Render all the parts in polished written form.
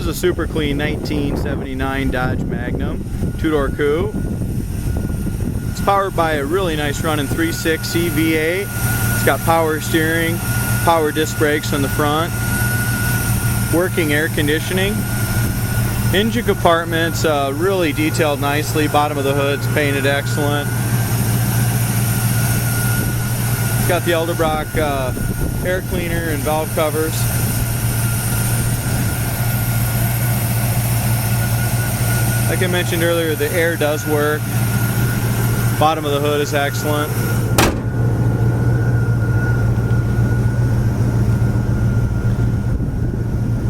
is a super clean 1979 Dodge Magnum two-door coupe. It's powered by a really nice running 3.6 V8. It's got power steering, power disc brakes on the front, working air conditioning. Engine compartments really detailed nicely. Bottom of the hood's painted excellent. It's got the Edelbrock air cleaner and valve covers. Like I mentioned earlier, the air does work. Bottom of the hood is excellent.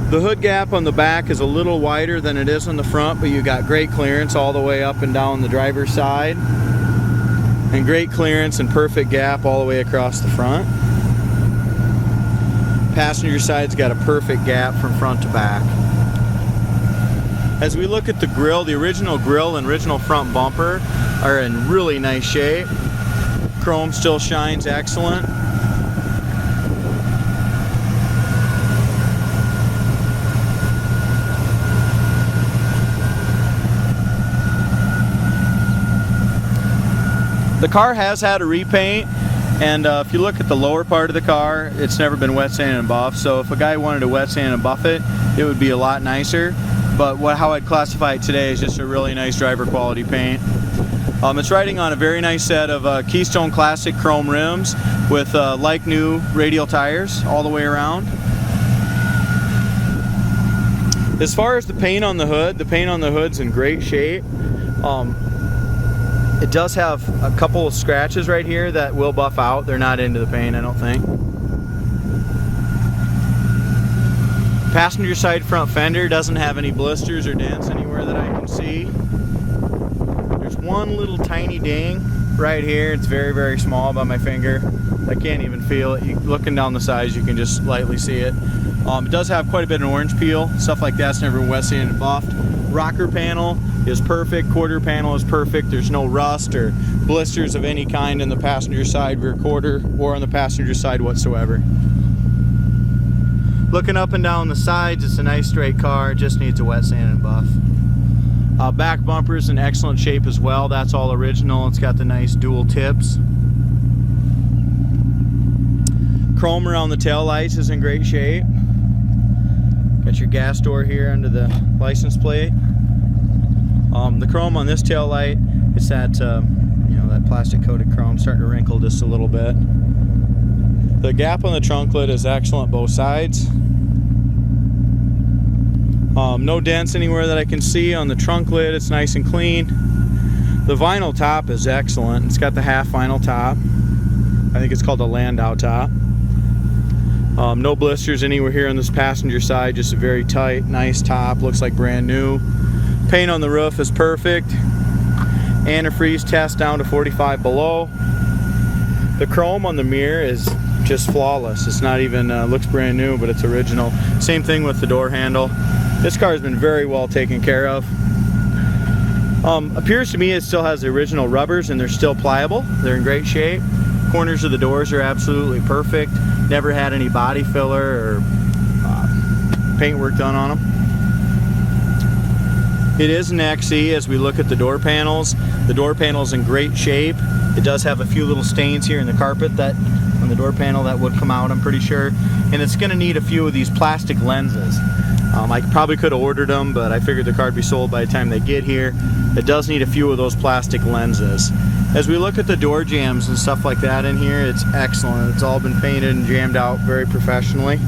The hood gap on the back is a little wider than it is on the front, but you got great clearance all the way up and down the driver's side. And great clearance and perfect gap all the way across the front. Passenger side's got a perfect gap from front to back. As we look at the grille, the original grille and original front bumper are in really nice shape. Chrome still shines excellent. The car has had a repaint, and if you look at the lower part of the car, it's never been wet sanded and buffed. So if a guy wanted to wet sand and buff it, it would be a lot nicer. But how I'd classify it today is just a really nice driver quality paint. It's riding on a very nice set of Keystone Classic chrome rims with like new radial tires all the way around. As far as the paint on the hood's in great shape. It does have a couple of scratches right here that will buff out. They're not into the paint, I don't think. Passenger side front fender doesn't have any blisters or dents anywhere that I can see. There's one little tiny ding right here. It's very, very small by my finger. I can't even feel it. Looking down the sides, you can just lightly see it. It does have quite a bit of orange peel. Stuff like that's never been wet sanded and buffed. Rocker panel is perfect. Quarter panel is perfect. There's no rust or blisters of any kind in the passenger side rear quarter or on the passenger side whatsoever. Looking up and down the sides, it's a nice straight car. It just needs a wet sand and buff. Back bumper is in excellent shape as well. That's all original. It's got the nice dual tips. Chrome around the tail lights is in great shape. Got your gas door here under the license plate. The chrome on this tail light, it's that that plastic coated chrome, starting to wrinkle just a little bit. The gap on the trunk lid is excellent both sides. No dents anywhere that I can see on the trunk lid. It's nice and clean. The vinyl top is excellent. It's got the half vinyl top. I think it's called a Landau top. No blisters anywhere here on this passenger side. Just a very tight, nice top. Looks like brand new. Paint on the roof is perfect. Antifreeze test down to 45 below. The chrome on the mirror is just flawless. It's not even looks brand new, but it's original. Same thing with the door handle. This car has been very well taken care of. Appears to me it still has the original rubbers and they're still pliable. They're in great shape. Corners of the doors are absolutely perfect. Never had any body filler or paint work done on them. It is an XE. As we look at the door panels in great shape. It does have a few little stains here in the carpet that on the door panel that would come out, I'm pretty sure. And it's going to need a few of these plastic lenses. I probably could have ordered them, but I figured the car would be sold by the time they get here. It does need a few of those plastic lenses. As we look at the door jambs and stuff like that in here, it's excellent. It's all been painted and jammed out very professionally.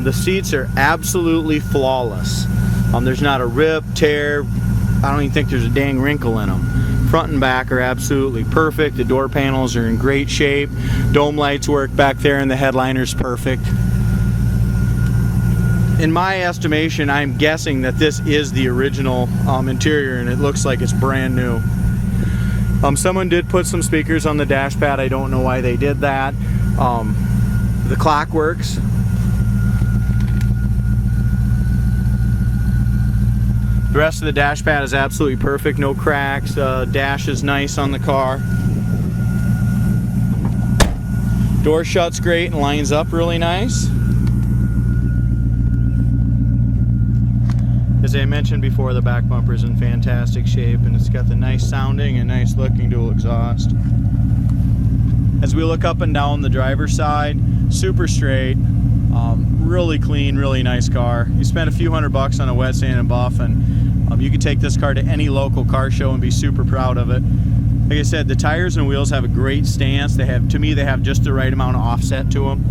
The seats are absolutely flawless. There's not a rip, tear. I don't even think there's a dang wrinkle in them. Front and back are absolutely perfect. The door panels are in great shape. Dome lights work back there and the headliner's perfect. In my estimation, I'm guessing that this is the original interior and it looks like it's brand new. Someone did put some speakers on the dash pad. I don't know why they did that. The clock works. The rest of the dash pad is absolutely perfect, no cracks. Dash is nice on the car. Door shuts great and lines up really nice. As I mentioned before, the back bumper is in fantastic shape, and it's got the nice sounding and nice looking dual exhaust. As we look up and down the driver's side, super straight, really clean, really nice car. You spend a few $100 on a wet sand and buff, and you can take this car to any local car show and be super proud of it. Like I said, the tires and wheels have a great stance. They have, to me, they have just the right amount of offset to them.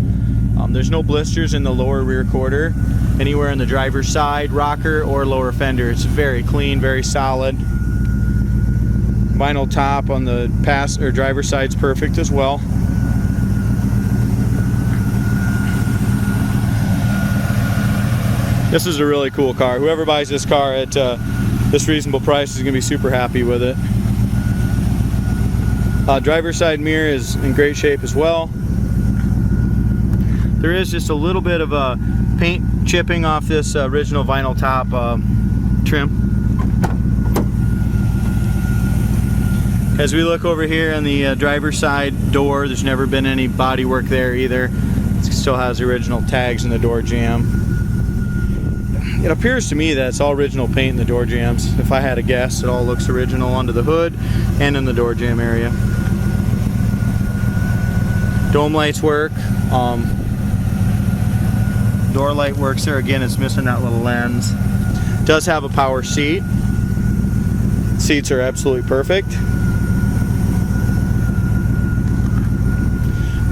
There's no blisters in the lower rear quarter, anywhere in the driver's side, rocker, or lower fender. It's very clean, very solid. Vinyl top on the driver's side's perfect as well. This is a really cool car. Whoever buys this car at this reasonable price is going to be super happy with it. Driver's side mirror is in great shape as well. There is just a little bit of a paint chipping off this original vinyl top trim. As we look over here on the driver's side door, there's never been any body work there either. It still has the original tags in the door jamb. It appears to me that it's all original paint in the door jambs. If I had to guess, it all looks original under the hood and in the door jamb area. Dome lights work. Door light works there. Again, it's missing that little lens. It does have a power seat. Seats are absolutely perfect.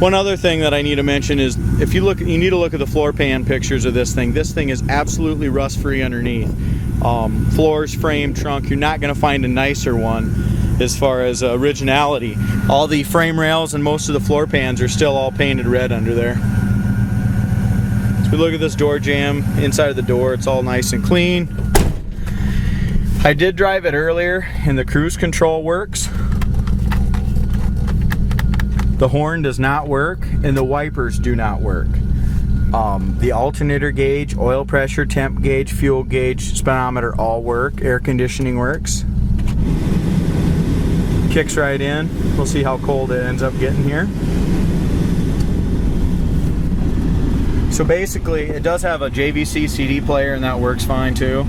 One other thing that I need to mention is, if you look, you need to look at the floor pan pictures of this thing. This thing is absolutely rust-free underneath. Floors, frame, trunk, you're not going to find a nicer one as far as originality. All the frame rails and most of the floor pans are still all painted red under there. As we look at this door jamb, inside of the door, it's all nice and clean. I did drive it earlier, and the cruise control works. The horn does not work, and the wipers do not work. The alternator gauge, oil pressure, temp gauge, fuel gauge, speedometer all work. Air conditioning works. Kicks right in. We'll see how cold it ends up getting here. So basically, it does have a JVC CD player, and that works fine too.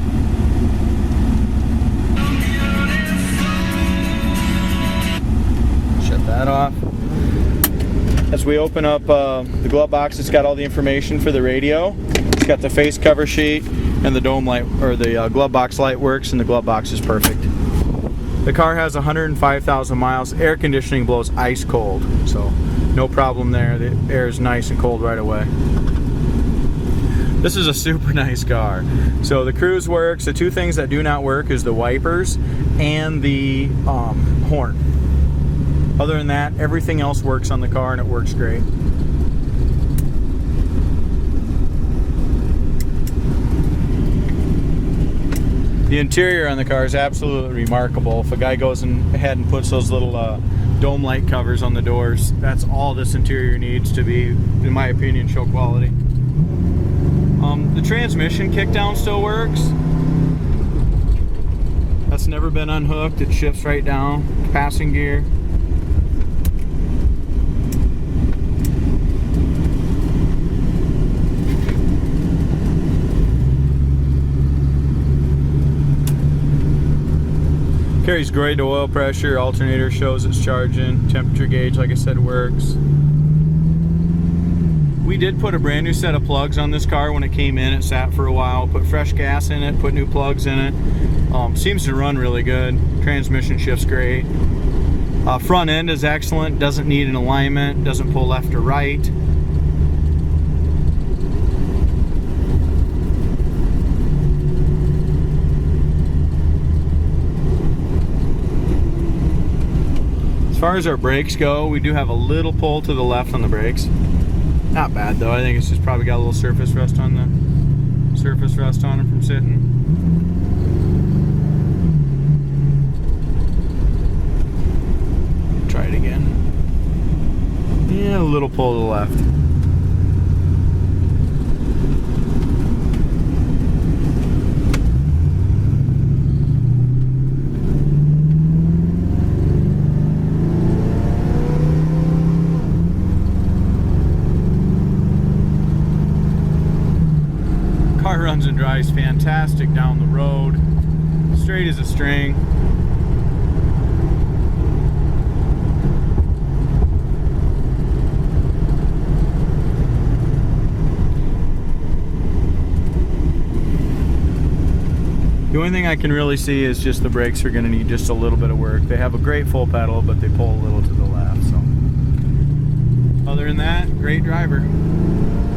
Shut that off. As we open up the glove box, it's got all the information for the radio. It's got the face cover sheet, and the dome light, or the glove box light works, and the glove box is perfect. The car has 105,000 miles. Air conditioning blows ice cold, so no problem there. The air is nice and cold right away. This is a super nice car. So the cruise works. The two things that do not work is the wipers and the horn. Other than that, everything else works on the car, and it works great. The interior on the car is absolutely remarkable. If a guy goes ahead and puts those little dome light covers on the doors, that's all this interior needs to be, in my opinion, show quality. The transmission kickdown still works. That's never been unhooked. It shifts right down. Passing gear. Carries great oil pressure. Alternator shows it's charging. Temperature gauge, like I said, works. We did put a brand new set of plugs on this car when it came in. It sat for a while. Put fresh gas in it, put new plugs in it. Seems to run really good. Transmission shifts great. Front end is excellent. Doesn't need an alignment. Doesn't pull left or right. As far as our brakes go, we do have a little pull to the left on the brakes. Not bad though. I think it's just probably got a little surface rust on them from sitting. Try it again. Yeah, a little pull to the left. runs and drives fantastic down the road. Straight as a string. The only thing I can really see is just the brakes are going to need just a little bit of work. They have a great full pedal, but they pull a little to the left. So, other than that, great driver.